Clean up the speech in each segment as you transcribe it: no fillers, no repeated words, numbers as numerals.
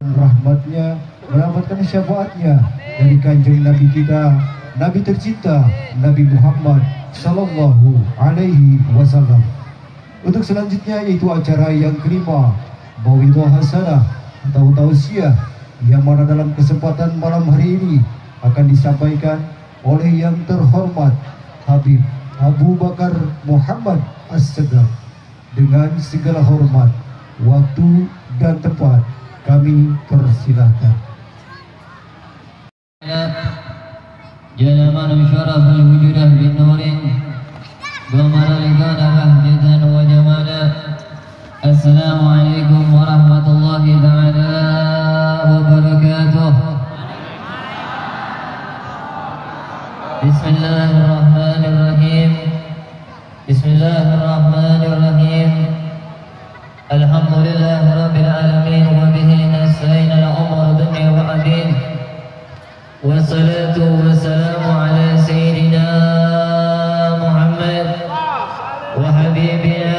rahmatnya, mendapatkan syafaatnya dari kanjeng Nabi kita, Nabi tercinta, Nabi Muhammad Sallallahu Alaihi Wasallam. Untuk selanjutnya yaitu acara yang kelima, Mauidhah Hasanah atau Tausiah, yang mana dalam kesempatan malam hari ini akan disampaikan oleh yang terhormat Habib Abu Bakar Muhammad As-Segaf. Dengan segala hormat, waktu dan tempat kami persilahkan. جل من شرف الوجود بالنور ومر لكان بهجة وجمالا. السلام عليكم ورحمة الله تعالى وبركاته. بسم الله الرحمن الرحيم. بسم الله الرحمن الرحيم. الحمد لله رب العالمين وبه نستعين على أمور الدنيا والدين. والصلاة والسلام على سيدنا محمد وحبيبنا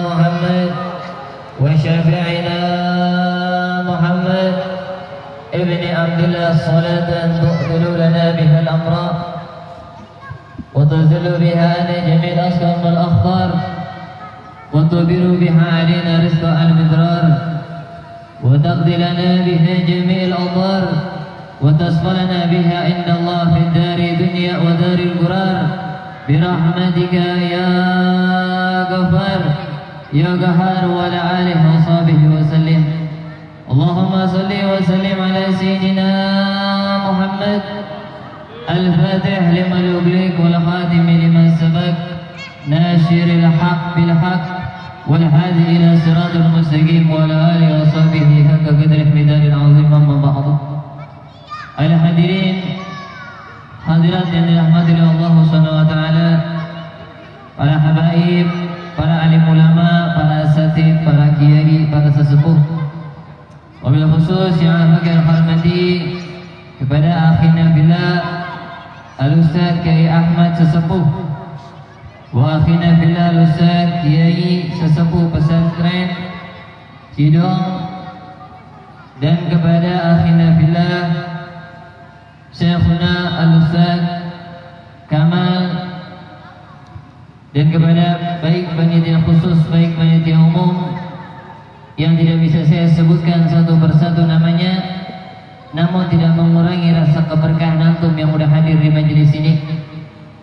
محمد وشفيعنا محمد ابن عبد الله، صلاة تؤكل لنا بها الأمر وتزل بها عن جميع الأسقام والأخطار وتبر بها علينا رزق المدرار وتقضي لنا بها جميع الأضرار وتصفى لنا بها عند الله في الدار دنيا ودار القرار برحمتك يا غفار يا قهار وعلى آله وصحبه وسلم. اللهم صل وسلم على سيدنا محمد الفاتح لما يغلق والخاتم لمن سبق ناشر الحق بالحق والهادي إلى صراط المستقيم وعلى آله وصحبه حق قدره مدار العظيم. أما بعد، al-hadirin hadirat yang dirahmati oleh Allah Subhanahu wa taala, para habaib, para alim ulama, para asatidz, para kiai, para sesepuh, wabil khusus yang akan hormati kepada akhina billah Al-Ustaz Kiai Ahmad sesepuh wa akhina billah Al-Ustaz Kiai sesepuh pesantren Cidong, dan kepada akhina billah Syekhuna Al-Ustaz Kamal, dan kepada baik panitia khusus, baik panitia umum yang tidak bisa saya sebutkan satu persatu namanya, namun tidak mengurangi rasa keberkahan antum yang sudah hadir di majelis ini.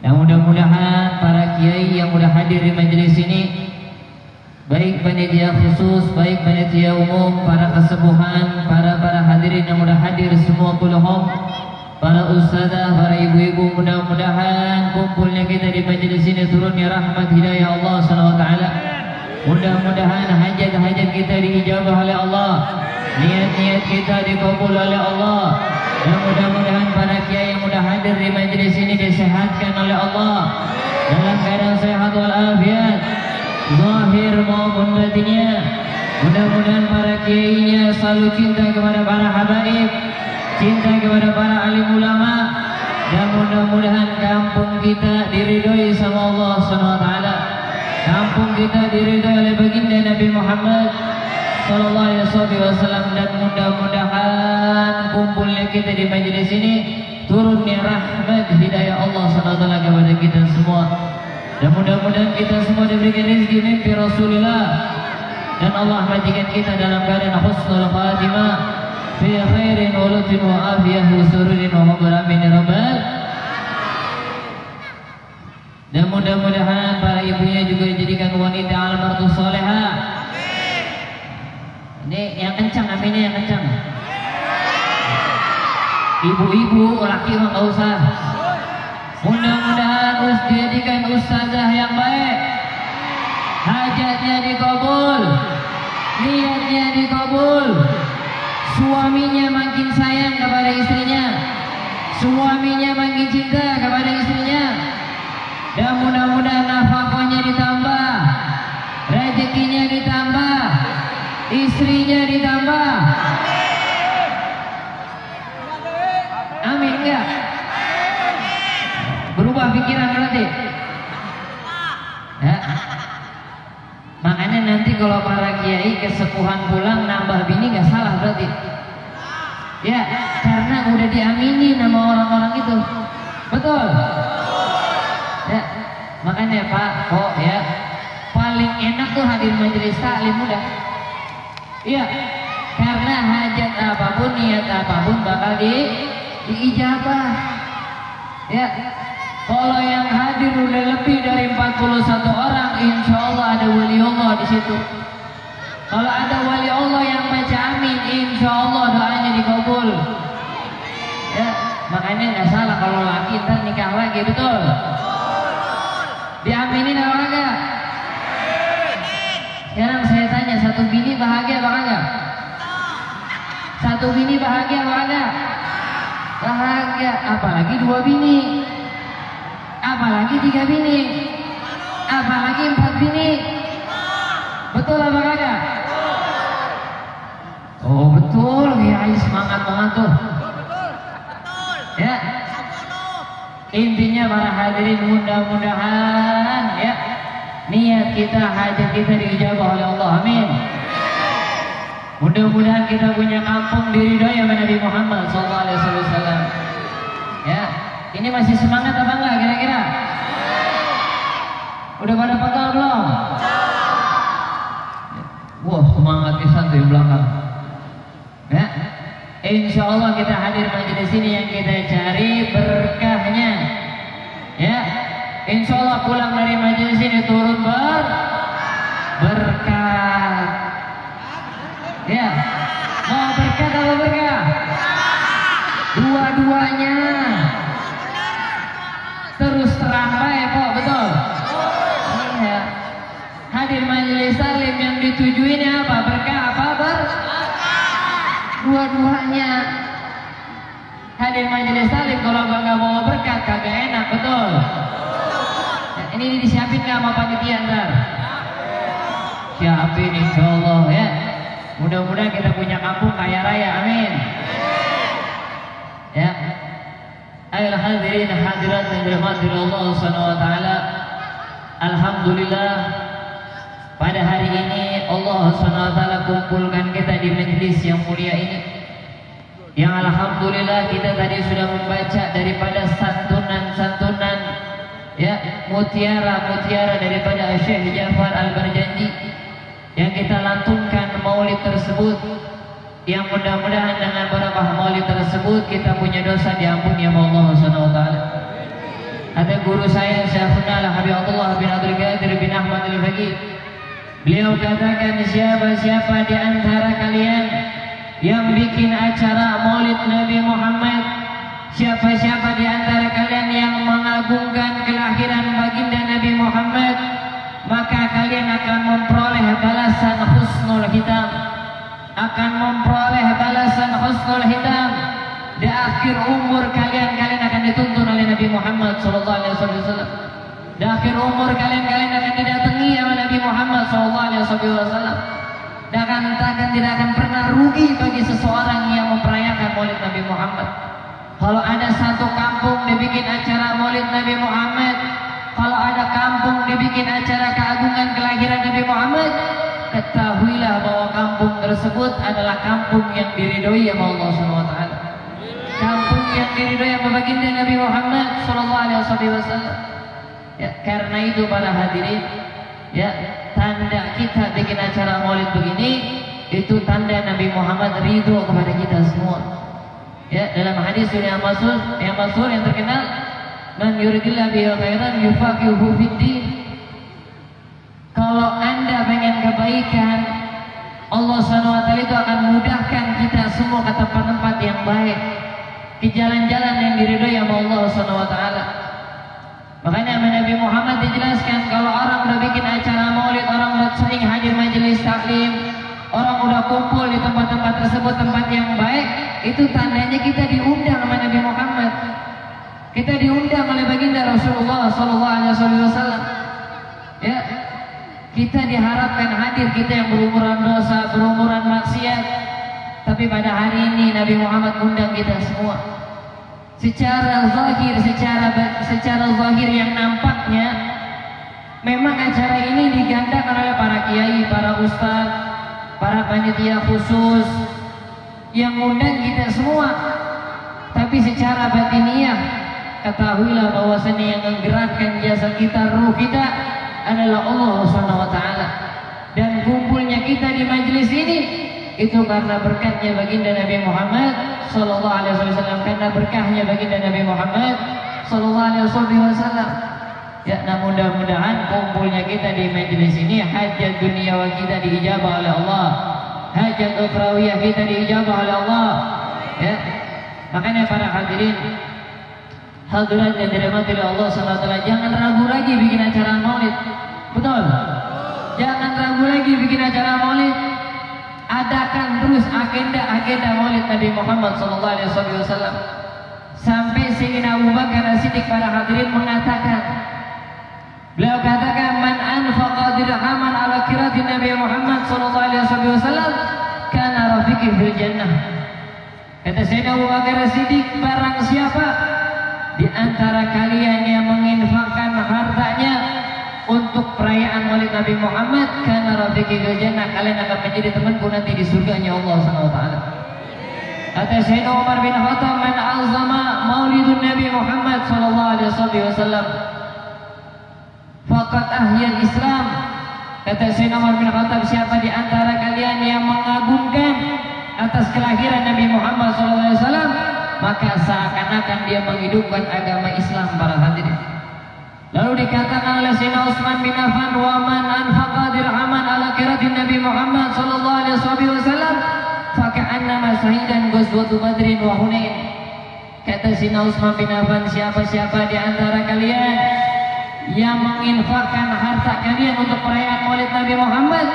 Dan mudah-mudahan para kiai yang sudah hadir di majelis ini, baik panitia khusus, baik panitia umum, para kesepuhan, para hadirin yang sudah hadir semua kulluhum, para ustazah, para ibu-ibu, mudah-mudahan kumpulnya kita di majelis ini turunnya rahmat hidayah Allah SWT. Mudah-mudahan hajat-hajat kita diijabah oleh Allah, niat-niat kita dikabul oleh Allah, dan mudah-mudahan para kiai yang mudah hadir di majelis ini disehatkan oleh Allah dalam keadaan sehat walafiat, zahir maupun batinnya. Mudah-mudahan para kiainya selalu cinta kepada para habaib, cinta kepada para alim ulama, dan mudah-mudahan kampung kita diridhoi sama Allah SWT. Kampung kita diridhoi oleh baginda Nabi Muhammad Sallallahu Alaihi Wasallam, dan mudah-mudahan kumpulnya kita di majelis ini turunnya rahmat hidayah Allah SWT kepada kita semua, dan mudah-mudahan kita semua diberikan rezeki mimpi Rasulullah, dan Allah menjadikan kita dalam keadaan husnul khatimah fi khairin wa lutfin wa afiyah wa sururin wa maghfiratin rabbal. Dan mudah-mudahan para ibunya juga dijadikan wanita al-mar'atus salihah. Ini yang kencang, aminnya yang kencang. Ibu-ibu, laki mah enggak usah. Mudah-mudahan dijadikan ustazah yang baik, hajatnya dikabul, niatnya dikabul, suaminya makin sayang kepada istrinya, suaminya makin cinta kepada istrinya, dan mudah-mudahan nafkahnya ditambah, rezekinya ditambah, istrinya ditambah. Amin enggak? Berubah pikiran berarti ya? Makanya nanti kalau para kiai kesepuhan pulang nambah bini nggak salah berarti. Ya, karena udah diamini nama orang-orang itu. Betul? Ya, makanya Pak, kok ya paling enak tuh hadir majelis taklim udah. Iya, karena hajat apapun, niat apapun bakal diijabah. Ya, kalau yang hadir udah lebih dari 41 orang, insya Allah ada wali Allah di situ. Kalau ada wali Allah yang baca amin, insya Allah doanya dikabul. Ya, makanya nggak salah kalau laki ntar nikah lagi, betul? Diaminin apa enggak? Sekarang saya tanya, satu bini bahagia apa enggak? Satu bini bahagia apa enggak? Bahagia, apalagi 2 bini, apalagi 3 bini, apalagi 4 bini. Betul apa enggak? Oh betul, ya semangat banget tuh. Ya, intinya para hadirin mudah-mudahan ya niat kita, hajat kita diijabah oleh Allah, amin. Mudah-mudahan kita punya kampung diridhoi sama Nabi Muhammad SAW. Ya, ini masih semangat apa enggak kira-kira? Udah pada pegal belum? Wah, semangat pisan tuh yang belakang. Ya, insya Allah kita hadir majelis ini yang kita cari berkahnya. Ya, insya Allah pulang dari majelis ini turun berkah. Ya, mau berkah atau berkah? Dua-duanya. Terus terang baik kok, betul? Iya. Hadir majelis taklim yang dituju ini apa? Berkah apa dua-duanya. Hadir majelis taklim kalau nggak bawa berkat kagak enak, betul? Ya, ini disiapin nggak sama panitia ntar? Siapin insya Allah ya. Mudah-mudahan kita punya kampung kaya raya, amin. Ya, ayol hadirin hadirat yang dirahmati Allah Subhanahu Wa Taala. Alhamdulillah pada hari ini Allah Subhanahu Wa Taala kumpulkan kita di majelis yang mulia ini. Yang alhamdulillah kita tadi sudah membaca daripada santunan-santunan ya, mutiara-mutiara daripada Syekh Ja'far Al-Barjanji yang kita lantunkan maulid tersebut, yang mudah-mudahan dengan beberapa maulid tersebut kita punya dosa diampuni oleh Allah Subhanahu Wa Taala. Ada guru saya Syekhuna Habibullah bin Abdul Qadir bin Ahmad Al-Faqih. Beliau katakan, siapa-siapa di antara kalian yang bikin acara maulid Nabi Muhammad, siapa-siapa di antara kalian yang mengagungkan kelahiran baginda Nabi Muhammad, maka kalian akan memperoleh balasan husnul hitam, akan memperoleh balasan husnul hitam. Di akhir umur kalian akan dituntun oleh Nabi Muhammad SAW. Di akhir umur kalian akan didatangi oleh Nabi Muhammad SAW. Dan tidak akan pernah rugi bagi seseorang yang memperayakan maulid Nabi Muhammad. Kalau ada satu kampung dibikin acara maulid Nabi Muhammad, kalau ada kampung dibikin acara keagungan kelahiran Nabi Muhammad, ketahuilah bahwa kampung tersebut adalah kampung yang diridhoi oleh Allah SWT. Kampung yang diridhoi oleh baginda Nabi Muhammad SAW. Ya, karena itu para hadirin, ya, tanda kita bikin acara maulid begini, itu tanda Nabi Muhammad ridho kepada kita semua. Ya, dalam hadis yang masyhur yang terkenal, man yuridillahu bihi khairan yufaqihuhu fid-din. Kalau Anda pengen kebaikan, Allah SWT itu akan mudahkan kita semua ke tempat-tempat yang baik, ke jalan-jalan yang diridhoi oleh Allah SWT. Makanya Nabi Muhammad dijelaskan, kalau orang udah bikin acara maulid, orang udah sering hadir majelis taklim, orang udah kumpul di tempat-tempat tersebut, tempat yang baik, itu tandanya kita diundang sama Nabi Muhammad. Kita diundang oleh baginda Rasulullah SAW. Ya, kita diharapkan hadir, kita yang berumuran dosa, berumuran maksiat. Tapi pada hari ini Nabi Muhammad undang kita semua. Secara zahir yang nampaknya memang acara ini digandakan oleh para kiai, para ustaz, para panitia khusus yang ngundang kita semua, tapi secara batiniah ketahuilah bahwasanya yang menggerakkan jasa kita, ruh kita adalah Allah Subhanahu wa taala. Dan kumpulnya kita di majelis ini itu karena berkatnya baginda Nabi Muhammad sallallahu alaihi wasallam, karena berkahnya baginda Nabi Muhammad sallallahu alaihi wasallam. Ya, nah mudah-mudahan kumpulnya kita di majelis ini hajat duniawi kita diijabah oleh Allah, hajat ukhrawiyah kita diijabah oleh Allah. Ya, makanya para hadirin hadirat yang dirahmati oleh Allah Subhanahu wa taala, jangan ragu lagi bikin acara maulid. Betul? Jangan ragu lagi bikin acara maulid. Adakan terus agenda maulid Nabi Muhammad sallallahu alaihi wasallam. Sampai Sayyidina Abu Bakar As-Siddiq para hadirin mengatakan, beliau katakan, man anfaqa dirhaman ala qiraati Nabi Muhammad sallallahu alaihi wasallam kana rafiqi fil jannah. Kata Sayyidina Abu Bakar As-Siddiq, barang siapa di antara kalian yang menginfakkan hartanya untuk perayaan Maulid Nabi Muhammad, karena rafiqi fil jannah, kalian akan menjadi temanku nanti di surganya Allah Subhanahu wa taala. Kata Sayyidina Umar bin Khattab, man azama maulidun Nabi Muhammad sallallahu alaihi wasallam faqad ahyal Islam. Kata Sayyidina Umar bin Khattab, siapa di antara kalian yang mengagungkan atas kelahiran Nabi Muhammad sallallahu alaihi wasallam, maka seakan-akan dia menghidupkan agama Islam para hadirin. Lalu dikatakan oleh Sayyidina Utsman bin Affan, wa man anfaqa dirhaman ala qiratin Nabi Muhammad sallallahu alaihi wasallam faka'annama sahidan ghazwatu Badrin wa Hunain. Kata Sayyidina Utsman bin Affan, siapa-siapa di antara kalian yang menginfakkan harta kalian untuk perayaan Maulid Nabi Muhammad,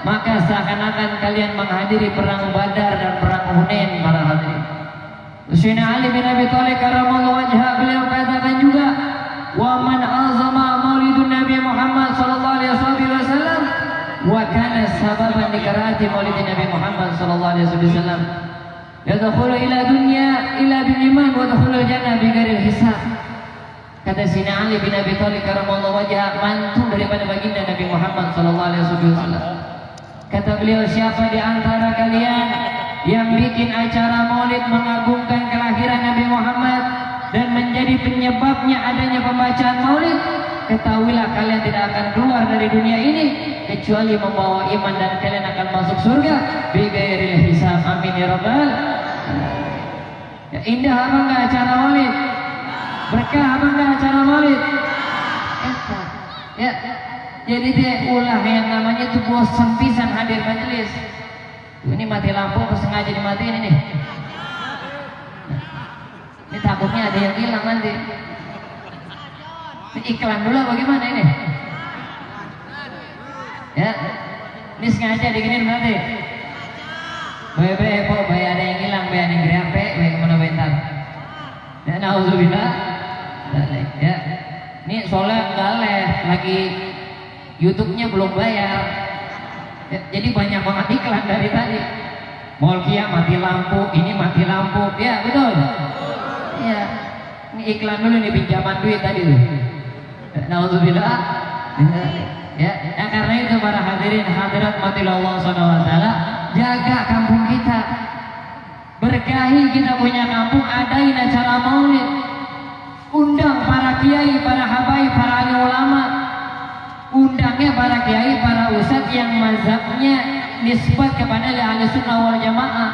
maka seakan-akan kalian menghadiri perang Badar dan perang Hunain para hadirin. Sayyidina Ali bin Abi Thalib karramallahu wajhah, beliau katakan juga, wa man azama maulidun Nabi Muhammad sallallahu alaihi wasallam wa kana sababan li qiraati maulid Nabi Muhammad sallallahu alaihi wasallam yadkhulu ila dunya ila bil iman wa yadkhulul jannah bi ghairi hisab. Kata Sayyidina Ali bin Abi Thalib karramallahu wajhah, mantu daripada baginda Nabi Muhammad sallallahu alaihi wasallam. Kata beliau, siapa di antara kalian yang bikin acara maulid mengagungkan kelahiran Nabi Muhammad dan menjadi penyebabnya adanya pembacaan maulid, ketahuilah kalian tidak akan keluar dari dunia ini kecuali membawa iman, dan kalian akan masuk surga bighairil hisab. Amin ya rabbal. Ya, indah apa enggak acara maulid? Berkah apa enggak acara maulid? Ya, jadi dia ulah yang namanya itu bosan pisan hadir majelis. Ini mati lampu, sengaja dimatiin ini. Ini takutnya ada yang hilang nanti. Ini iklan dulu bagaimana ini? Ya, ini sengaja diginiin berarti. Baik-baik, po, baik ada yang hilang, baik ada yang grepe, baik kemana bentar. Ya, nauzubillah. Ya, ini soalnya nggak live, lagi YouTube-nya belum bayar. Ya, jadi banyak banget iklan dari tadi. Molkia mati lampu, ini mati lampu. Ya, betul. Ya, ini iklan dulu nih, pinjaman duit tadi tuh. Nauzubillah. Ya, karena itu para hadirin hadirat matillah Allah Subhanahu wa taala, jaga kampung kita. Berkahi kita punya kampung, adain acara maulid. Undang para kiai, para habaib, para alim ulama. Undangnya para kiai, para ustadz yang mazhabnya nisbat kepada ahli sunnah wal jamaah.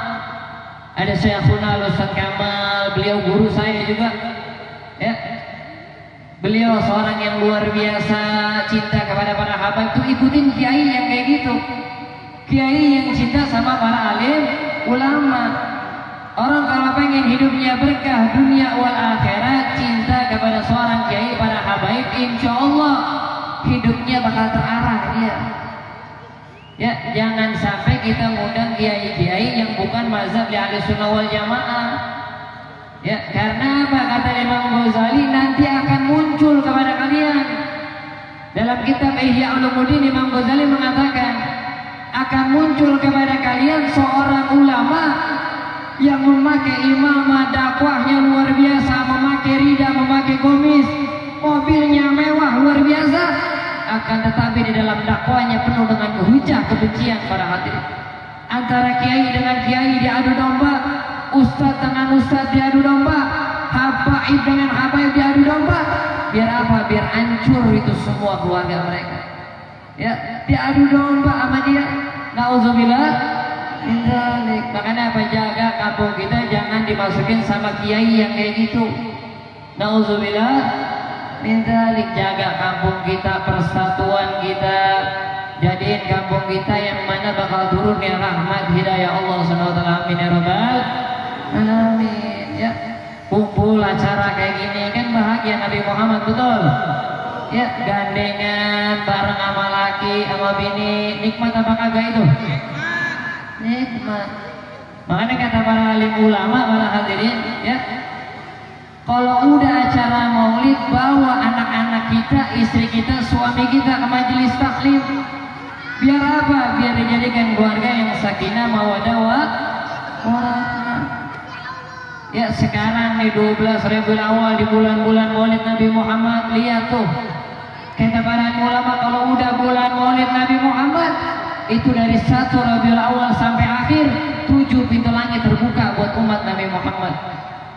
Ada Syekhuna Ustaz Kamal, beliau guru saya juga. Ya. Beliau seorang yang luar biasa cinta kepada para habaib, itu ikutin kiai yang kayak gitu. Kiai yang cinta sama para alim ulama. Orang kalau pengen hidupnya berkah dunia wal akhirat, cinta kepada seorang kiai para habaib, insya Allah hidupnya bakal terarah dia. Ya, jangan sampai kita ngundang kiai-kiai yang bukan mazhab di ahli sunnah wal jamaah. Ya, karena apa? Kata Imam Ghazali, nanti akan muncul kepada kalian. Dalam kitab Ihya Ulumuddin, Imam Ghazali mengatakan akan muncul kepada kalian seorang ulama yang memakai imamah, dakwahnya luar biasa, memakai rida, memakai komis, mobilnya mewah luar biasa, akan tetapi di dalam dakwahnya penuh dengan hujah kebencian para hadirin. Antara kiai dengan kiai diadu domba ustadz dengan ustadz diadu domba, habaib dengan habaib diadu domba. Biar apa? Biar hancur itu semua keluarga mereka. Ya, diadu domba sama dia. Nauzubillah min dzalik. Makanya apa? Jaga kampung kita jangan dimasukin sama kiai yang kayak gitu. Nauzubillah min dzalik. Jaga kampung kita, persatuan kita. Jadiin kampung kita yang mana bakal turun ya rahmat hidayah Allah Subhanahu wa taala. Amin ya rabbal alamin. Ya, kumpul acara kayak gini kan bahagia Nabi Muhammad, betul? Ya, gandengan bareng sama laki sama bini, nikmat apa kagak itu? Nikmat. Makanya kata para alim ulama, para hadirin, ya, kalau udah acara maulid bawa anak-anak kita, istri kita, suami kita ke majelis taklim. Biar apa? Biar dijadikan keluarga yang sakinah mawaddah warahmah. Ya, sekarang nih 12 Rabiul Awal di bulan-bulan maulid Nabi Muhammad, lihat tuh. Kata para ulama kalau udah bulan maulid Nabi Muhammad itu dari 1 Rabiul Awal sampai akhir 7 pintu langit terbuka buat umat Nabi Muhammad.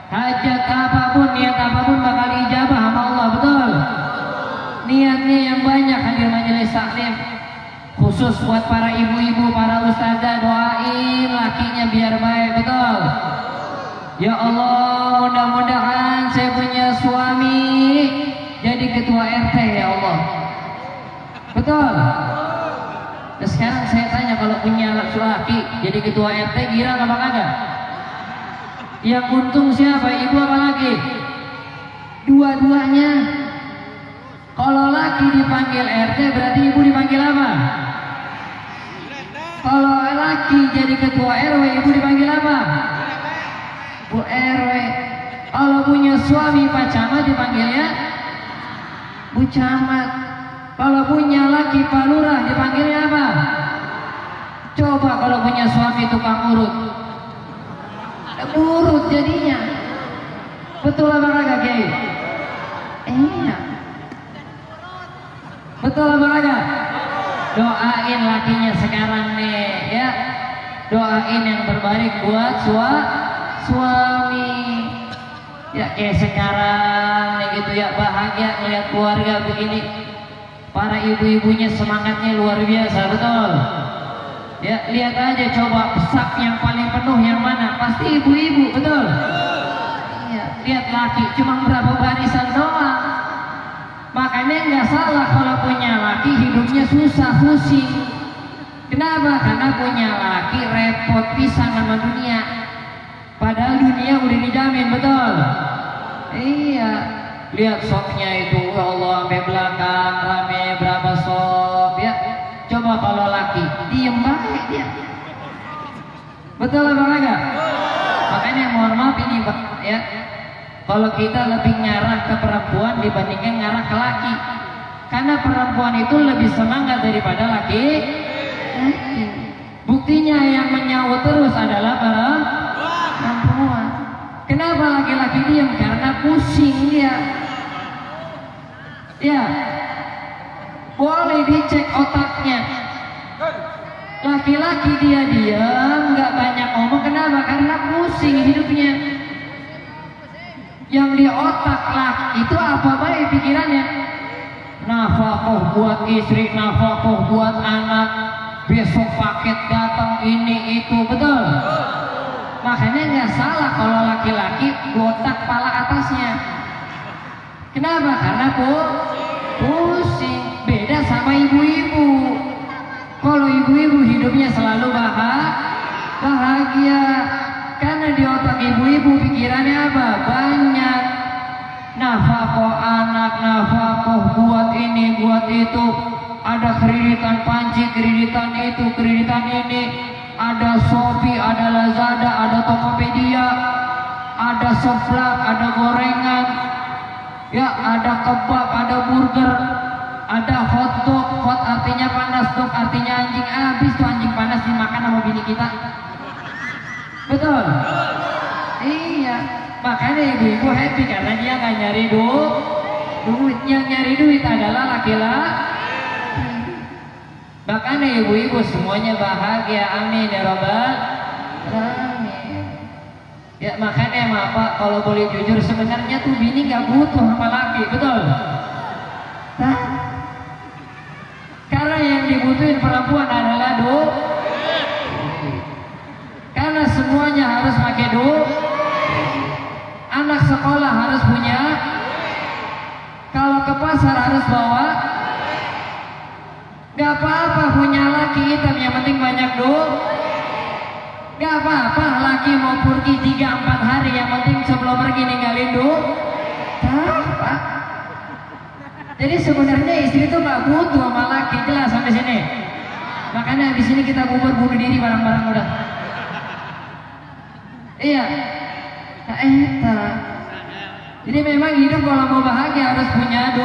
Hajat apapun, niat apapun bakal ijabah sama Allah, betul? Niatnya yang banyak hadir majelis taklim. Khusus buat para ibu-ibu, para ustazah, doain lakinya biar baik, betul? Ya Allah, mudah-mudahan saya punya suami jadi ketua RT ya Allah, betul? Nah, sekarang saya tanya, kalau punya laki jadi ketua RT girang apa kagak? Yang untung siapa? Ibu apa laki? Dua-duanya. Kalau laki dipanggil RT berarti ibu dipanggil apa? Kalau laki jadi ketua RW, ibu dipanggil apa? Bu RW. Kalau punya suami Pak Camat dipanggilnya Bu Camat. Kalau punya laki Pak Lurah dipanggilnya apa? Coba kalau punya suami tukang urut, urut jadinya. Betul apa kagak, Kiai? Iya. Betul apa kagak? Doain lakinya sekarang nih, ya. Doain yang terbaik buat suami. Ya, kayak sekarang nih gitu ya, bahagia melihat keluarga begini. Para ibu-ibunya semangatnya luar biasa, betul? Ya, lihat aja coba sak yang paling penuh yang mana? Pasti ibu-ibu, betul? Iya, lihat laki cuma berapa barisan doang. Makanya nggak salah kalau punya laki hidupnya susah, pusing. Kenapa? Karena punya laki repot pisan sama dunia. Padahal dunia udah dijamin, betul? Iya. Lihat sopnya itu, ya Allah, sampai belakang rame berapa sop, ya. Coba kalau laki diem baik dia. Betul apa enggak? Makanya mohon maaf ini, ya. Kalau kita lebih ngarah ke perempuan dibandingkan ngarah ke laki, karena perempuan itu lebih semangat daripada laki. Buktinya yang menyaut terus adalah perempuan. Kenapa laki-laki diam? Karena pusing dia. Ya, boleh dicek otaknya. Laki-laki dia diam, nggak banyak ngomong. Kenapa? Karena pusing hidupnya. Yang di otak laki itu apa baik pikirannya? Nafkah buat istri, nafkah buat anak. Besok paket datang ini itu, betul? Makanya nggak salah kalau laki-laki botak pala atasnya. Kenapa? Karena pusing. Beda sama ibu-ibu. Kalau ibu-ibu hidupnya selalu bahagia. Karena di otak ibu-ibu pikirannya apa? Banyak. Nafkah anak, nafkah buat ini, buat itu. Ada kreditan panci, kreditan itu, kreditan ini. Ada Shopee, ada Lazada, ada Tokopedia, ada seblak, ada gorengan, ya, ada kebab, ada burger, ada hotdog. Hot artinya panas, dog artinya anjing. Habis tuh anjing panas dimakan sama bini kita. Betul? Iya. Makanya ibu-ibu happy karena dia nggak nyari duit. Yang nyari duit adalah laki-laki. Makanya ibu-ibu semuanya bahagia. Amin ya rabbal alamin. Ya makanya Pak, kalau boleh jujur sebenarnya tuh bini nggak butuh sama laki, betul? Nah, karena yang dibutuhin perempuan adalah karena semuanya harus pakai anak sekolah harus punya, kalau ke pasar harus bawa, gak apa-apa punya laki hitam yang penting banyak gak apa-apa laki mau pergi 3-4 hari yang penting sebelum pergi ninggalin Pak. Jadi sebenarnya istri itu gak butuh sama laki, jelas sampai sini. Makanya di sini kita bunuh diri bareng-bareng udah. Iya. Nah, jadi memang hidup kalau mau bahagia harus punya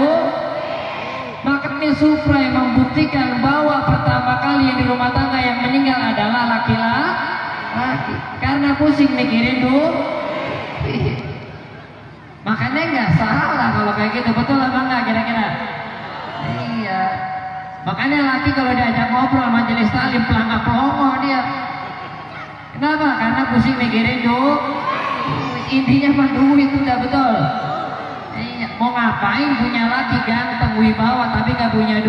Makanya Supra yang membuktikan bahwa pertama kali yang di rumah tangga yang meninggal adalah laki-laki. Karena pusing mikirin Makanya nggak salah kalau kayak gitu, betul apa nggak kira-kira? Iya. Makanya laki kalau diajak ngobrol majelis taklim pelangga-pelongo dia. Kenapa? Karena pusing mikirin intinya mah duit, udah betul. Iya. Mau ngapain punya laki ganteng wibawa tapi nggak punya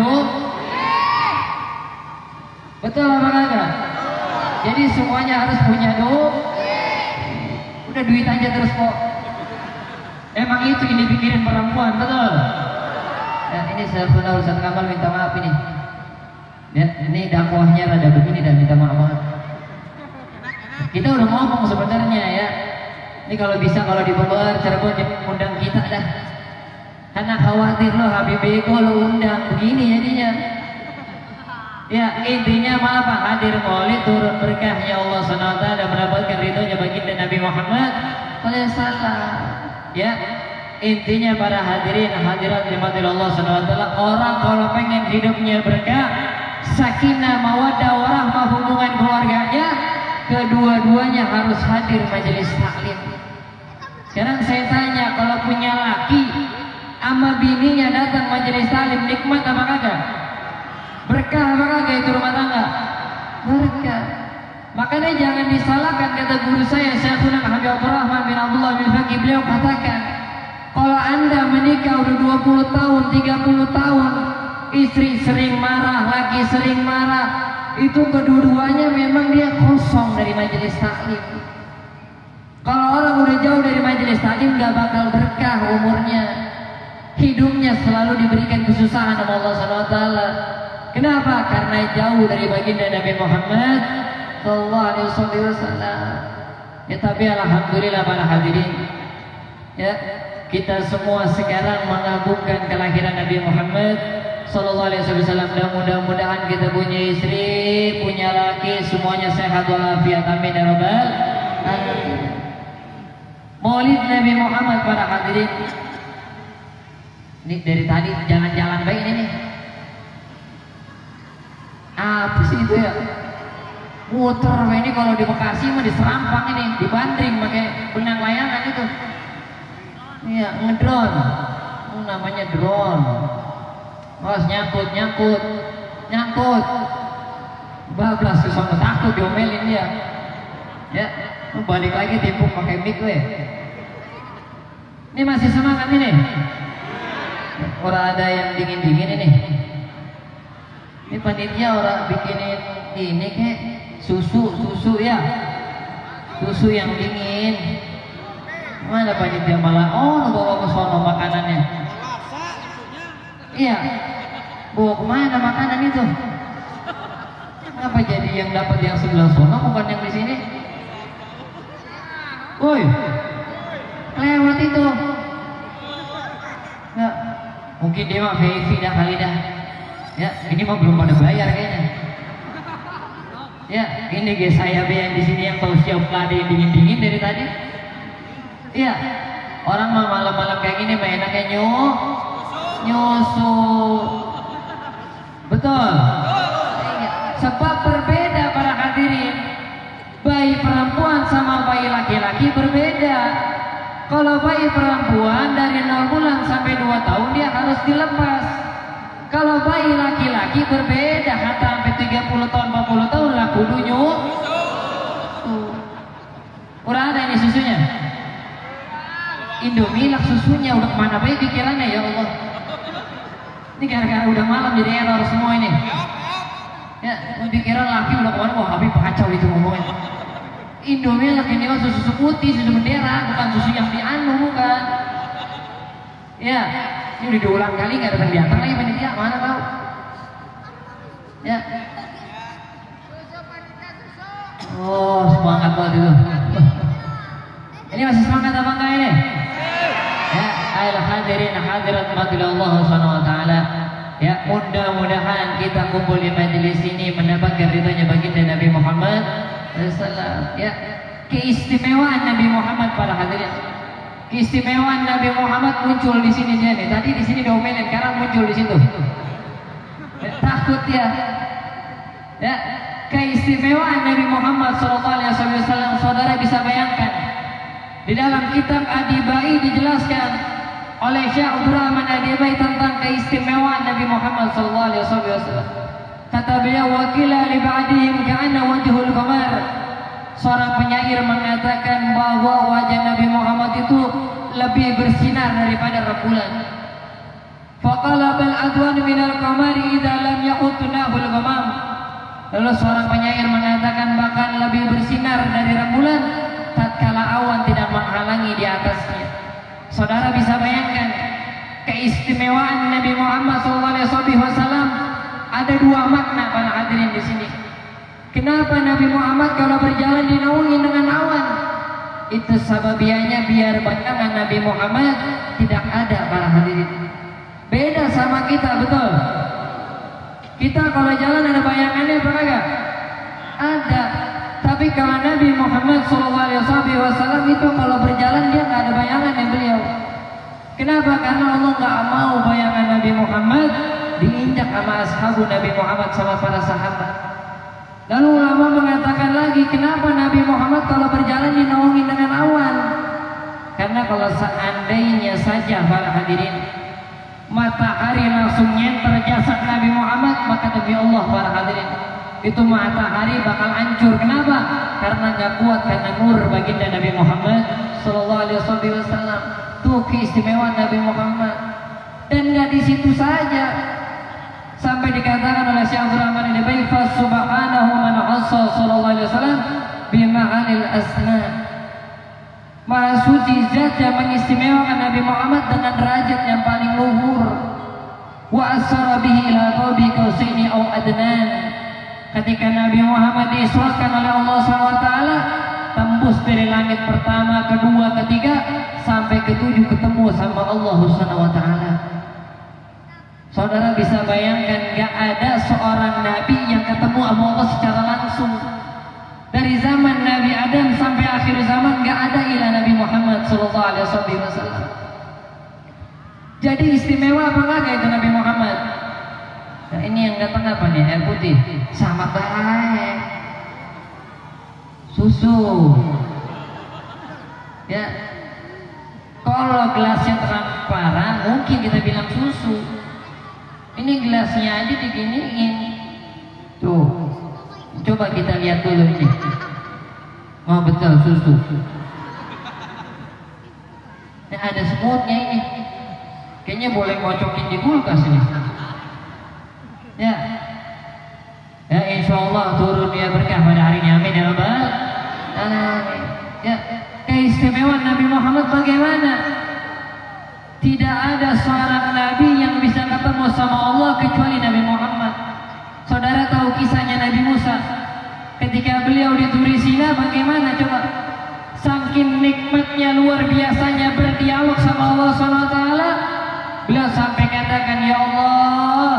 betul apa enggak? Jadi semuanya harus punya udah duit aja terus kok. Emang itu ini pikirin perempuan, betul? Dan ini saya Ustaz Kamal minta maaf ini. Ya, ini dakwahnya rada begini dan minta maaf. Kita udah ngomong sebenarnya ya. Ini kalau bisa kalau di Bogor, Cirebon undang kita dah. Karena khawatir lo Habibie lo undang begini jadinya. Ya intinya apa? Hadir maulid turun berkahnya Allah SWT dan mendapatkan ridhonya baginda Nabi Muhammad SAW. Ya intinya para hadirin hadirat dirahmati Allah SWT, orang kalau pengen hidupnya berkah, sakinah mawaddah warahmah hubungan keluarganya, kedua-duanya harus hadir majelis taklim. Sekarang saya tanya, kalau punya laki ama bininya datang majelis taklim, nikmat apa kagak? Berkah apa kagak itu rumah tangga? Berkah. Makanya jangan disalahkan, kata guru saya Syekhuna Habibur Rahman bin Abdullah bin Faqih, beliau katakan, kalau anda menikah udah 20 tahun, 30 tahun, istri sering marah, laki sering marah, itu kedua-duanya memang dia kosong dari majelis taklim. Kalau orang udah jauh dari majelis taklim gak bakal berkah umurnya, hidupnya selalu diberikan kesusahan oleh Allah SWT. Kenapa? Karena jauh dari baginda Nabi Muhammad sallallahu alaihi wasallam. Ya tapi alhamdulillah para hadirin, ya kita semua sekarang mengagungkan kelahiran Nabi Muhammad sallallahu alaihi wasallam. Dan mudah-mudahan kita punya istri, punya laki, semuanya sehat walafiat, amin ya rabbal alamin. Maulid Nabi Muhammad para hadirin, ini dari tadi jalan-jalan baik ini nih. Apa sih itu ya? Muter ini kalau di Bekasi mah di Serampang ini, di Bandring pakai benang layangan itu. Iya, ngedrone. Namanya drone. Mas nyangkut. Bablas ke sana, takut diomelin dia. Ya, lu balik lagi timpuk pakai mic we. Ini masih semangat ini. Orang ada yang dingin-dingin ini. Ini panitia orang bikinin ini kayak susu ya, susu yang dingin. Mana panitia malah bawa ke sono makanannya. Iya, bawa kemana makanan itu? Kenapa jadi yang dapat yang sebelah sono bukan yang di sini? Woi, lewat itu. Nggak, mungkin dia mah VIP dah kali dah. Ya, ini mah belum pada bayar kayaknya. Ya, ini guys saya yang di sini yang tahu siap lade dingin-dingin dari tadi. Iya, orang mah malam-malam kayak gini mah enaknya nyusu. Betul. Sebab berbeda para hadirin. Bayi perempuan sama bayi laki-laki berbeda. Kalau bayi perempuan dari 0 bulan sampai 2 tahun dia harus dilepas. Kalau bayi laki-laki berbeda, hatta sampai 30 tahun, 40 tahun lah kudunya. Udah ada ini susu susunya? Indomie lah susunya, udah kemana baik pikirannya ya Allah. Ini gara-gara udah malam jadi error semua ini. Ya, pikiran laki udah kemana, wah Habib kacau itu ngomongnya. Indomie lagi nih susu putih, susu bendera, bukan susu yang dianu, bukan. Ya, ini udah diulang kali nggak datang diantar lagi panitia, mana tahu? Ya. Oh, semangat banget itu. Ini masih semangat apa enggak ini? Ya, ayolah hadirin hadirat Allah Subhanahu wa taala. Ya, mudah-mudahan kita kumpul di majelis ini mendapatkan ridhonya baginda Nabi Muhammad sallallahu. Ya, keistimewaan Nabi Muhammad para hadirin. Keistimewaan Nabi Muhammad muncul di sini nih. Tadi di sini diomelin, sekarang muncul di situ. Ya, takut ya. Ya, keistimewaan Nabi Muhammad SAW, saudara bisa bayangkan. Di dalam kitab Adibai dijelaskan oleh Syekh Abdurrahman Adibai tentang keistimewaan Nabi Muhammad SAW. Kata beliau, wakila li ba'dihim ka'anna wajhul qamar. Seorang penyair mengatakan bahwa wajah Nabi Muhammad itu lebih bersinar daripada rembulan. Faqala bal adwan minal qamari idza lam yaqutunahul ghamam. Lalu seorang penyair mengatakan bahkan lebih bersinar dari rembulan tatkala awan tidak menghalangi di atasnya. Saudara bisa bayangkan keistimewaan Nabi Muhammad SAW. Ada dua makna para hadirin di sini. Kenapa Nabi Muhammad kalau berjalan dinaungi dengan awan? Itu sababianya biar bayangan Nabi Muhammad tidak ada para hadirin. Beda sama kita, betul? Kita kalau jalan ada bayangannya apa enggak? Ada. Tapi kalau Nabi Muhammad SAW itu kalau berjalan dia nggak ada bayangannya beliau. Kenapa? Karena Allah nggak mau bayangan Nabi Muhammad diinjak sama ashabu Nabi Muhammad sama para sahabat. Lalu ulama mengatakan lagi, kenapa Nabi Muhammad kalau berjalan dinaungi dengan awan? Karena kalau seandainya saja para hadirin matahari langsung nyenter jasad Nabi Muhammad, maka demi Allah para hadirin itu matahari bakal hancur. Kenapa? Karena nggak kuat karena nur baginda Nabi Muhammad Sallallahu Alaihi Wasallam. Tuh keistimewaan Nabi Muhammad. Dan nggak di situ saja. Sampai dikatakan oleh Syekh Abdurrahman Adibai, fa subhanahu man khassa sallallahu alaihi wasallam bima'anil asna. Maha suci zat yang mengistimewakan Nabi Muhammad dengan derajat yang paling luhur. Wa asra bihi ila qawbi qausaini aw adnan. Ketika Nabi Muhammad diisrakan oleh Allah SWT, tembus dari langit pertama, kedua, ketiga, sampai ketujuh ketemu sama Allah SWT. Saudara bisa bayangkan gak ada seorang Nabi yang ketemu sama Allah secara langsung. Dari zaman Nabi Adam sampai akhir zaman gak ada ilah Nabi Muhammad SAW. Jadi istimewa apa enggak itu Nabi Muhammad? Nah ini yang datang apa nih? Air putih sama baik susu. Ya, kalau gelasnya transparan mungkin kita bilang susu. Ini gelasnya aja diginiin. Tuh, coba kita lihat dulu ini. Oh betul susu. Nah, ada semutnya ini. Kayaknya boleh ngocokin di kulkas ini. Ya, ya insya Allah turun ya berkah pada hari ini. Amin ya Rabbal Alamin. Ya, keistimewaan Nabi Muhammad bagaimana? Tidak ada seorang Nabi yang bisa ketemu sama Allah kecuali Nabi Muhammad. Saudara tahu kisahnya Nabi Musa ketika beliau di Turi Sina bagaimana coba? Saking nikmatnya luar biasanya berdialog sama Allah SWT, beliau sampai katakan, ya Allah,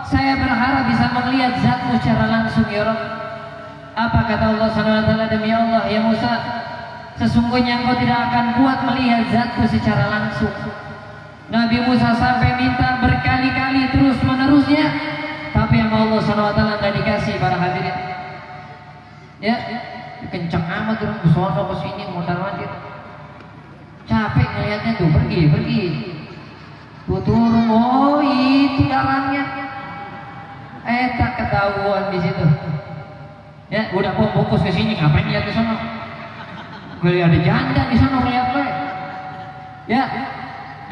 saya berharap bisa melihat zatmu secara langsung ya Rabb. Apa kata Allah SWT? Demi Allah ya Musa, sesungguhnya engkau tidak akan kuat melihat zatku secara langsung. Nabi Musa sampai minta berkali-kali terus menerusnya, tapi yang Allah SWT nggak dikasih para hadirin. Ya, kencang amat terus ke sono ke sini mutar-mutar. Capek ngeliatnya tuh, pergi. Tuh turun, oh itu jalannya. Tak ketahuan di situ. Ya, udah bungkus ke sini, ngapain lihat ke sono? Gue ada janda di sana ngeliat gue. Ya,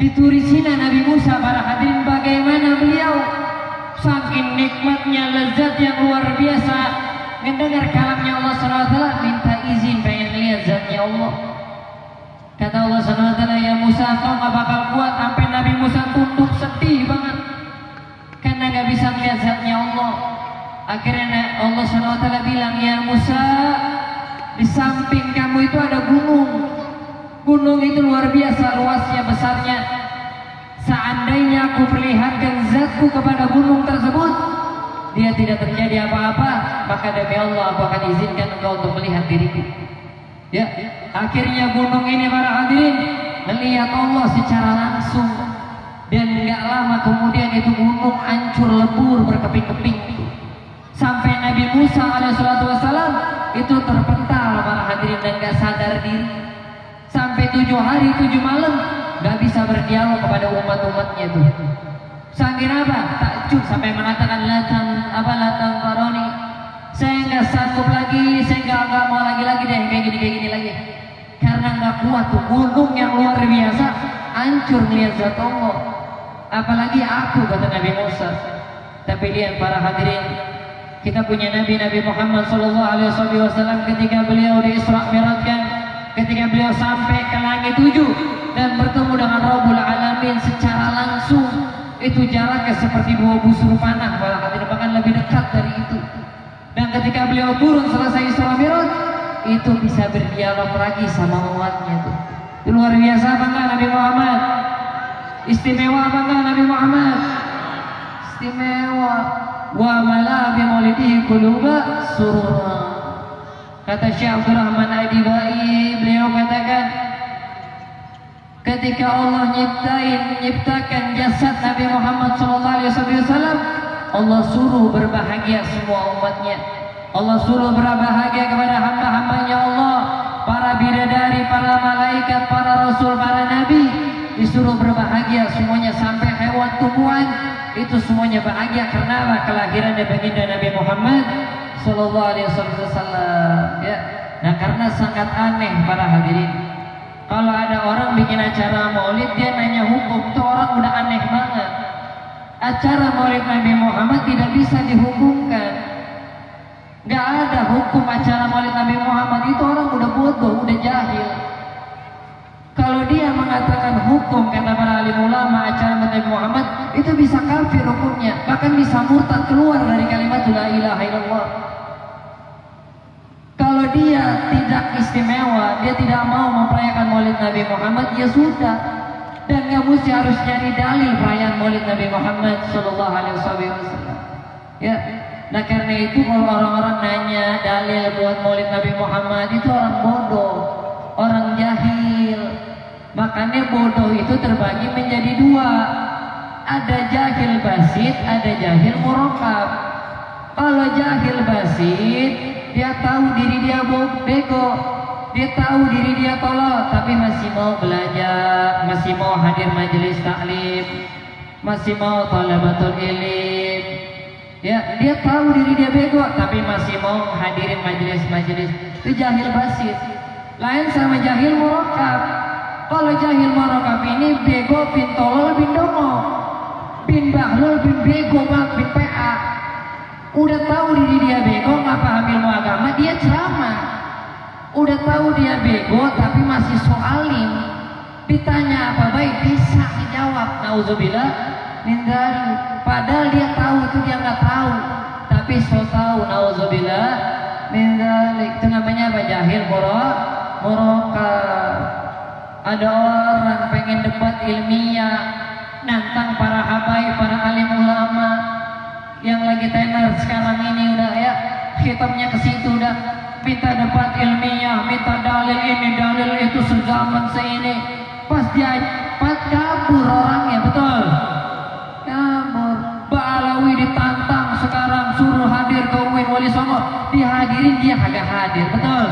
ditulisina Nabi Musa para hadirin bagaimana beliau saking nikmatnya lezat yang luar biasa mendengar kalamnya Allah SWT, minta izin pengen lihat zatnya Allah. Kata Allah SWT, ya Musa, kau gak bakal kuat. Sampai Nabi Musa tunduk sedih banget karena gak bisa melihat zatnya Allah. Akhirnya Allah SWT bilang, ya Musa, di samping kamu itu ada gunung. Gunung itu luar biasa luasnya, besarnya. Seandainya aku perlihatkan zatku kepada gunung tersebut, dia tidak terjadi apa-apa, maka demi Allah aku akan izinkan engkau untuk melihat diriku. Ya, akhirnya gunung ini para hadirin melihat Allah secara langsung, dan nggak lama kemudian itu gunung hancur lebur berkeping-keping. Sampai Nabi Musa alaihissalam itu terpental para hadirin dan nggak sadar diri. Sampai 7 hari 7 malam nggak bisa berdialog kepada umat-umatnya itu. Saking apa? Takjub sampai mengatakan latang karoni. Saya nggak sanggup lagi, saya nggak mau lagi deh kayak gini lagi. Karena nggak kuat tuh gunung yang luar biasa hancur melihat zat Allah. Apalagi aku, kata Nabi Musa. Tapi lihat para hadirin, kita punya Nabi Muhammad SAW ketika beliau di Isra Mi'rajkan, ketika beliau sampai ke langit 7 dan bertemu dengan Rabbul Alamin secara langsung, itu jaraknya seperti 2 busur panah, bahkan bahkan lebih dekat dari itu. Dan ketika beliau turun selesai Isra Mi'raj, itu bisa berdialog lagi sama umatnya tuh. Itu luar biasa apa enggak Nabi Muhammad? Istimewa apa enggak Nabi Muhammad? Istimewa. Wa mala bi maulidihi quluba surura. Kata Syekh Abdul Rahman Adibai, beliau katakan ketika Allah menciptakan jasad Nabi Muhammad SAW, Allah suruh berbahagia semua umatnya. Allah suruh berbahagia kepada hamba-hambanya Allah, para bidadari, para malaikat, para rasul, para nabi, disuruh berbahagia semuanya sampai hewan tumbuhan itu semuanya bahagia karena apa? Kelahiran dan baginda Nabi Muhammad sallallahu alaihi wasallam. Ya. Nah, karena sangat aneh para hadirin. Kalau ada orang bikin acara maulid dia nanya hukum, itu orang udah aneh banget. Acara maulid Nabi Muhammad tidak bisa dihukumkan. Gak ada hukum acara maulid Nabi Muhammad, itu orang udah bodoh, udah jahil. Kalau dia mengatakan hukum, kata para alim ulama, acara Nabi Muhammad itu bisa kafir hukumnya, bahkan bisa murtad keluar dari kalimat la ilaha illallah. Kalau dia tidak istimewa, dia tidak mau memperayakan maulid Nabi Muhammad, ya sudah. Dan nggak mesti harus cari dalil perayaan maulid Nabi Muhammad Sallallahu Alaihi Wasallam. Ya, nah karena itu kalau orang-orang nanya dalil buat maulid Nabi Muhammad, itu orang bodoh, orang jahil. Makanya bodoh itu terbagi menjadi 2. Ada jahil basit, ada jahil murakkab. Kalau jahil basit, dia tahu diri dia bego, dia tahu diri dia tolol, tapi masih mau belajar, masih mau hadir majelis taklim, masih mau thalabatul ilm. Ya, dia tahu diri dia bego, tapi masih mau hadirin majelis-majelis. Itu jahil basit. Lain sama jahil murakkab. Kalau jahil murakkab ini bego, bin tolol, bin dongo, bin bahlul, bin bego, bin PA. Udah tahu diri dia bego, nggak paham ilmu agama, dia ceramah. Udah tahu dia bego, tapi masih soalim. Ditanya apa baik, bisa dijawab. Nauzubillah min dzalik. Padahal dia tahu itu dia nggak tahu, tapi so tahu. Nauzubillah min dzalik. Itu namanya apa? Jahil murakkab. Ada orang pengen debat ilmiah, nantang para habaib, para alim ulama yang lagi tenar sekarang ini, udah ya khitabnya ke situ, udah minta debat ilmiah, minta dalil ini dalil itu sezaman seini. Pas dia kabur orangnya, betul, kabur. Ba'alawi ditantang sekarang, suruh hadir ke UIN Wali Songo, dihadirin dia kagak hadir, betul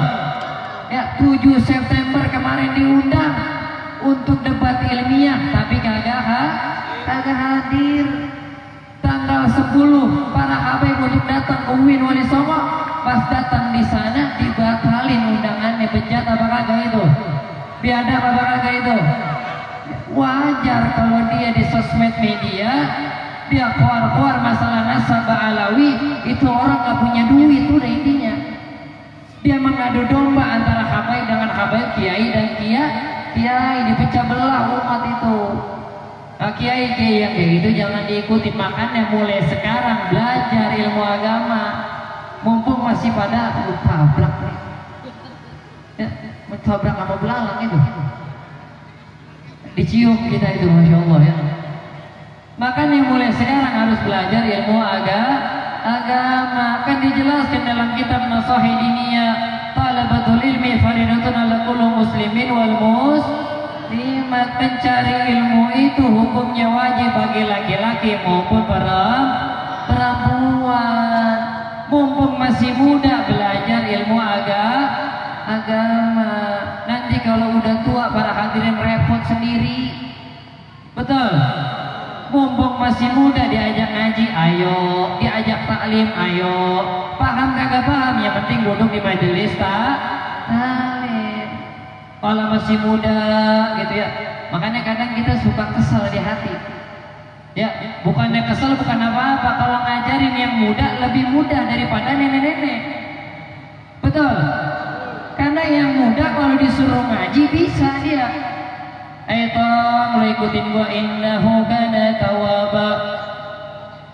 ya. 7 September kemarin diundang untuk debat ilmiah, tapi kagak hadir. tanggal 10 para habaib untuk datang ke UIN Wali Songo. Pas datang di sana dibatalin undangannya, bejat apa kagak itu? Biadab apa kagak itu? Wajar kalau dia di sosmed media dia keluar masalah nasabah alawi, itu orang gak punya duit, udah intinya. Dia mengadu domba antara habaib dengan habaib, kiai dan kiai, dipecah belah umat itu. Nah, kiai yang kayak gitu jangan diikuti, makanya mulai sekarang belajar ilmu agama, mumpung masih pada tabrak nih, ya, mentabrak sama belalang itu, dicium kita itu, masya Allah ya. Makanya mulai sekarang harus belajar ilmu agama. Kan dijelaskan dalam kitab Nashih Diniyah, talabatul ilmi faridatun ala kulli muslimin wal muslimat. Mencari ilmu itu hukumnya wajib bagi laki-laki maupun perempuan. Mumpung masih muda belajar ilmu agama. Nanti kalau udah tua para hadirin repot sendiri. Betul? Mumpung masih muda diajak ngaji, ayo, diajak taklim, ayo. Paham kagak paham, yang penting duduk di majelis taklim. Kalau masih muda gitu ya. Makanya kadang kita suka kesel di hati. Ya, bukannya kesel bukan apa-apa, kalau ngajarin yang muda lebih mudah daripada nenek-nenek. Betul? Karena yang muda kalau disuruh ngaji bisa dia. Ayo tong, lo ikutin gua, innahu kana tawwaba.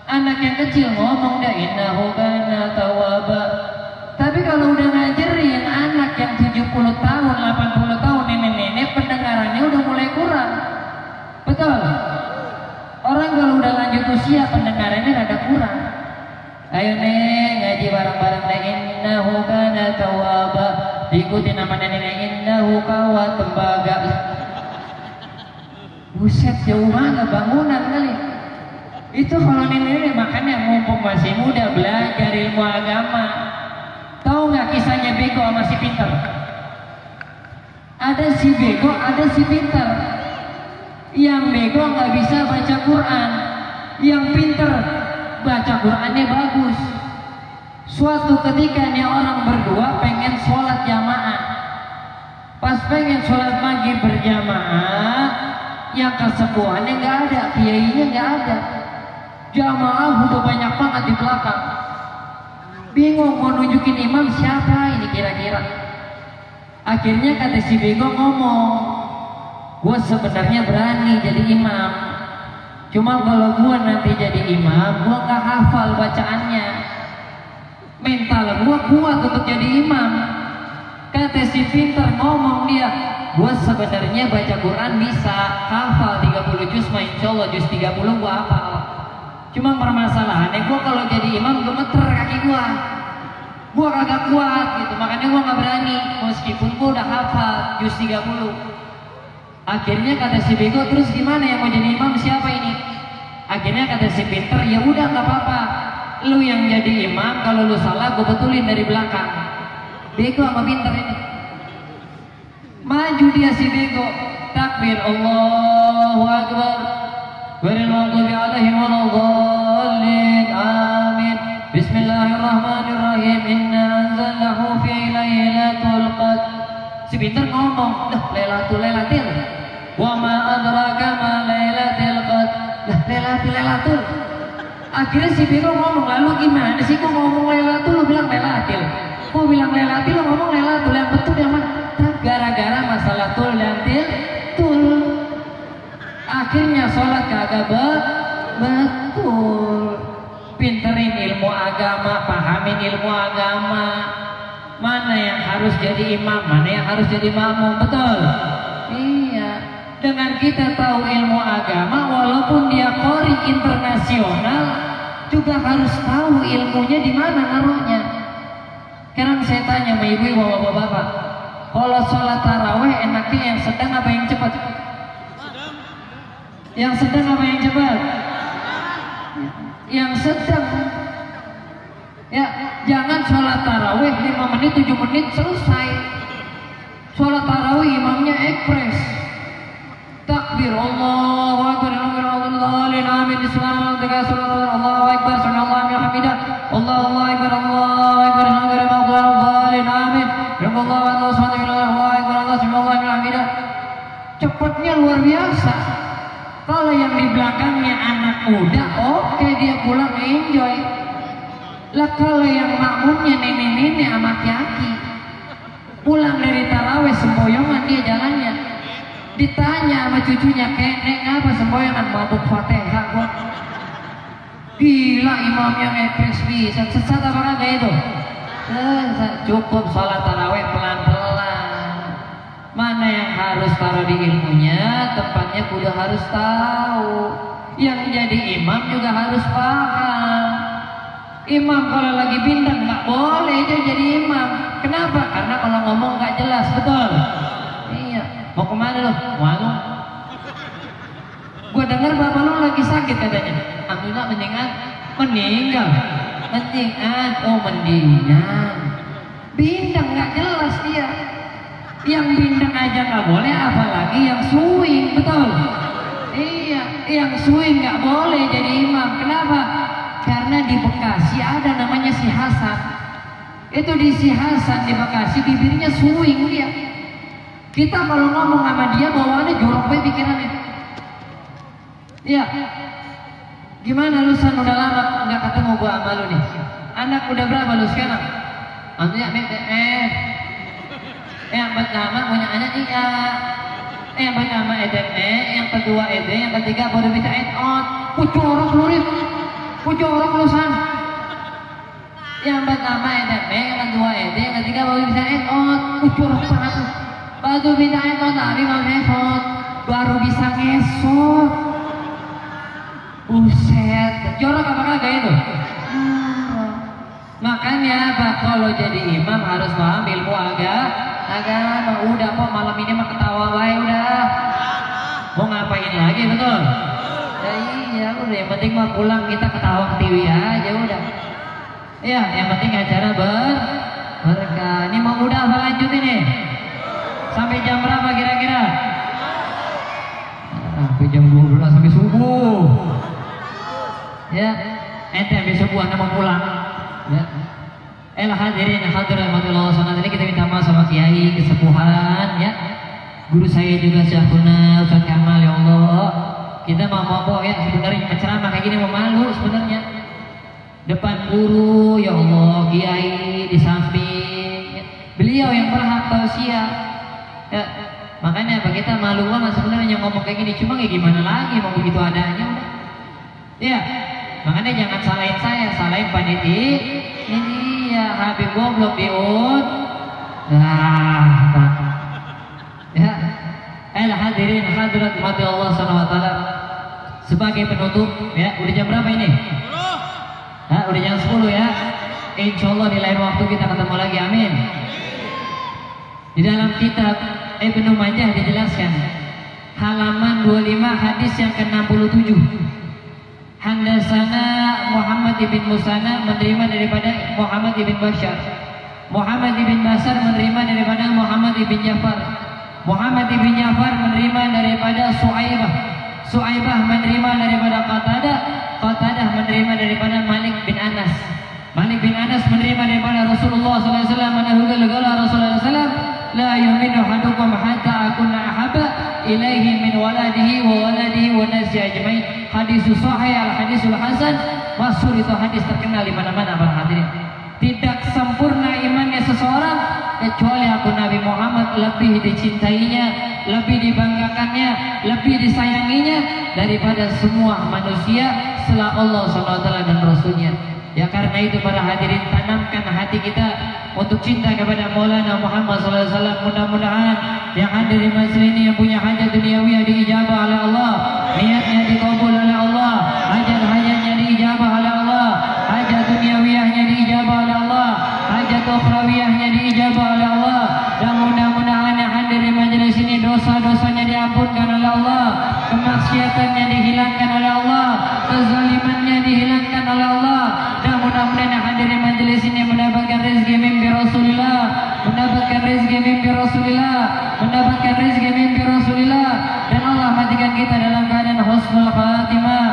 Anak yang kecil ngomong dah innahu kana tawwaba. Tapi kalau udah ngajarin anak yang 70 tahun, 80 tahun, nenek-nenek, pendengarannya udah mulai kurang. Betul? Orang kalau udah lanjut usia pendengarannya rada kurang. Ayo neng, ngaji bareng-bareng deh, innahu kana tawwaba. Diikutin nama nenek, innahu kawa tembaga. Buset, jauh banget bangunan kali. Itu kalau nenek-nenek, makanya mumpung masih muda belajar ilmu agama. Tahu nggak kisahnya bego sama si pinter? Ada si bego, ada si pinter. Yang bego nggak bisa baca Quran, yang pinter baca Qurannya bagus. Suatu ketika nih orang berdua pengen sholat jamaah. Pas pengen sholat maghrib berjamaah, yang kesepuhannya nggak ada, kiainya nggak ada, jamaah udah banyak banget di belakang. Bingung mau nunjukin imam siapa ini kira-kira. Akhirnya kata si bego ngomong, gue sebenarnya berani jadi imam, cuma kalau gue nanti jadi imam, gue nggak hafal bacaannya. Mental gue kuat untuk jadi imam. Kata si pinter ngomong dia, gue sebenarnya baca Quran bisa, hafal 30 juz, insya Allah juz 30 gue hafal. Cuma permasalahannya gue kalau jadi imam gemeter kaki gue kagak kuat gitu, makanya gue nggak berani meskipun gue udah hafal juz 30. Akhirnya kata si bego, terus gimana yang mau jadi imam siapa ini? Akhirnya kata si pinter, ya udah nggak apa-apa, lu yang jadi imam, kalau lu salah gue betulin dari belakang. Bego sama pinter ini. Maju dia si bego, takbir Allahu Akbar, ghairil maghdubi alaihim waladdallin, amin. Bismillahirrahmanirrahim, inna anzalnahu fi lailatul qadr. Si pinter ngomong, dah lailatul, wa ma adraka ma lailatul qadr. Lah lailatul. Akhirnya si bego ngomong, lalu gimana sih kok ngomong lailatul, lu bilang lailatul. Kok bilang lailatul, lu ngomong lailatul, yang betul yang mana? Gara-gara masalah tul dan tul. Akhirnya sholat kagak betul. Pinterin ilmu agama, pahamin ilmu agama. Mana yang harus jadi imam, mana yang harus jadi makmum, betul? Iya. Dengan kita tahu ilmu agama, walaupun dia qori internasional, juga harus tahu ilmunya di mana naruhnya. Sekarang saya tanya sama ibu, bapak-bapak, kalau sholat taraweh enaknya yang sedang apa yang cepat? Yang sedang apa yang cepat? Yang sedang. Ya, jangan sholat taraweh 5 menit, 7 menit selesai. Sholat taraweh imamnya ekspres. Takbir Allahu Akbar, dhalin amin. Bismillahirrahmanirrahim. Allahu akbar, subhanallah wa hamidah. Allahu akbar, Allahu akbar. Dhalin amin. Allahu akbar, Allahu akbar. Cepatnya luar biasa. Kalau yang di belakangnya anak muda, oke, dia pulang enjoy. Lah kalau yang makmumnya nenek-nenek sama aki-aki, pulang dari tarawih semboyongan dia jalannya. Ditanya sama cucunya, "Nek, apa semboyongan?" "Mabuk Fatihah gua." Gila, imamnya ngepres bisa. Sesat apa kagak itu? Cukup sholat tarawih pelan-pelan. Mana yang harus taruh di ilmunya, tempatnya kudu harus tahu. Yang jadi imam juga harus paham. Imam kalau lagi bintang nggak boleh itu jadi imam. Kenapa? Karena kalau ngomong nggak jelas, betul? Iya. Mau kemana lo? Malu. Gue dengar bapak lo lagi sakit katanya. Alhamdulillah meninggal. Oh mendingan. Bintang nggak jelas dia. Yang bintang aja nggak boleh, apalagi yang swing, betul? Iya, yang swing nggak boleh jadi imam. Kenapa? Karena di Bekasi ada namanya si Hasan. Itu di si Hasan di Bekasi bibirnya swing dia. Kita kalau ngomong sama dia bawaannya jorok banget pikirannya. Iya. Gimana lu San, udah lama nggak ketemu gua sama lu nih. Anak udah berapa lu sekarang? Anaknya yang pertama punya anak iya. Yang pertama edene, yang kedua ede, yang ketiga baru bisa add-on. Jorok lu nih. Jorok lu San. Yang pertama edene, yang kedua ede, yang ketiga baru bisa add-on. Jorok banget. Baru bisa add-on tapi mau ngesot. Baru bisa ngesot. Buset. Jorok apa kagak itu? Makanya apa? Kalau jadi imam harus paham ilmu agama. Udah kok malam ini mah ketawa baik udah. Mau ngapain lagi, betul? Ya iya udah, yang penting mah pulang kita ketawa ke TV aja udah. Ya yang penting acara berkah. Ini mau udah apa lanjut ini? Sampai jam berapa kira-kira? Sampai jam 12 sampai subuh. Ya, ente habis subuh anda mau pulang. Ya. Hadirin hadirat rahmatullah SWT, ini kita minta maaf sama kiai kesepuhan ya. Guru saya juga Syekhuna Ustaz Kamal, ya Allah. Kita mau ya sebenarnya ceramah kayak gini mau malu sebenarnya. Depan guru ya Allah, kiai di samping. Beliau yang berhak tausiah. Ya, makanya apa kita malu banget sebenarnya ngomong kayak gini, cuma kayak gimana lagi mau begitu adanya udah. Ya, makanya jangan salahin saya, salahin panitia. Ini ya Habib gua belum diut. Ya. Hadirin hadirat mati Allah SWT. Sebagai penutup ya, udah jam berapa ini? Udah jam 10 ya. Insyaallah di lain waktu kita ketemu lagi, amin. Di dalam kitab Ibnu Majah dijelaskan halaman 25 hadis yang ke-67. Handasana Muhammad ibn Musana menerima daripada Muhammad ibn Bashar. Muhammad ibn Bashar menerima daripada Muhammad ibn Ja'far. Muhammad ibn Ja'far menerima daripada Su'aibah. Su'aibah menerima daripada Qatadah. Qatadah menerima daripada Malik bin Anas. Malik bin Anas menerima daripada Rasulullah sallallahu alaihi wasallam, menahugala Rasulullah sallallahu alaihi wasallam, la yu'minu ahadukum hatta akuna ahabba ilaihi min waladihi wa waladihi wa nasi ajmain. Hadis sahih, al hadisul hasan, masyhur, itu hadis terkenal di mana-mana para hadirin. Tidak sempurna imannya seseorang kecuali aku Nabi Muhammad lebih dicintainya, lebih dibanggakannya, lebih disayanginya daripada semua manusia setelah Allah SWT dan Rasulnya. Ya karena itu para hadirin, tanamkan hati kita untuk cinta kepada Maulana Muhammad SAW. Mudah-mudahan yang hadir di majelis ini yang punya hajat duniawiyah diijabah oleh Allah, niatnya dikabul oleh Allah, hajat-hajatnya diijabah oleh Allah, hajat duniawiyahnya diijabah oleh Allah, hajat ukhrawiyahnya diijabah oleh Allah. Dan mudah-mudahan yang hadir di majelis ini dosa-dosanya diampunkan oleh Allah, kemaksiatannya dihilangkan oleh Allah, kezalimannya dihilangkan oleh Allah. Dan mudah-mudahan yang hadir di majelis ini mendapatkan rezeki mimpi Rasulullah, mendapatkan rezeki mimpi Rasulullah, mendapatkan rezeki mimpi Rasulullah. Dan Allah matikan kita dalam keadaan husnul khatimah.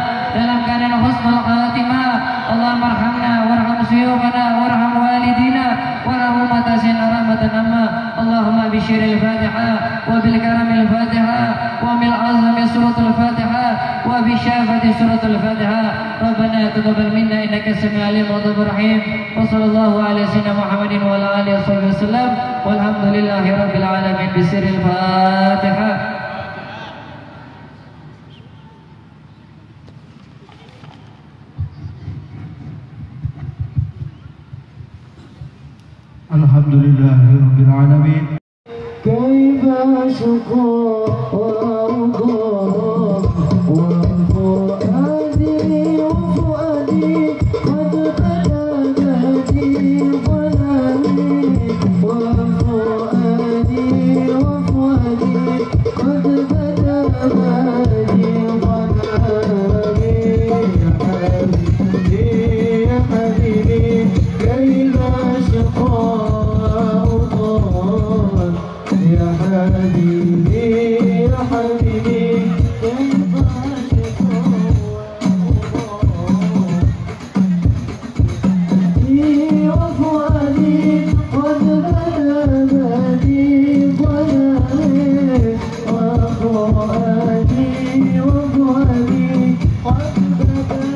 وبالكرم الفاتحة وبالعظم سورة الفاتحة وبشافة سورة الفاتحة. ربنا تقبل منا إنك سميع عليم وتواب رحيم. وصلى الله على سيدنا محمد وعلى آله وصحبه وسلم والحمد لله رب العالمين بسر الفاتحة. Alhamdulillahi Rabbil Alamin. كيف أشكو وأرضى وفؤادي قد بدا بهدي ظلامي وفؤادي قد بدا بهدي ظلامي. يا حبيبي كيف أشكو يا حبيبي يا حبيبي كيف أشكو وفؤادي قد بدا بهدي ظلامي وفؤادي قد بدا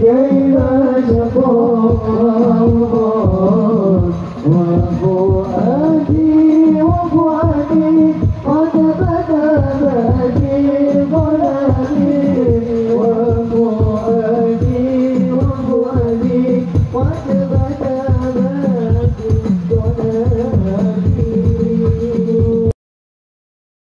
كيف أشكو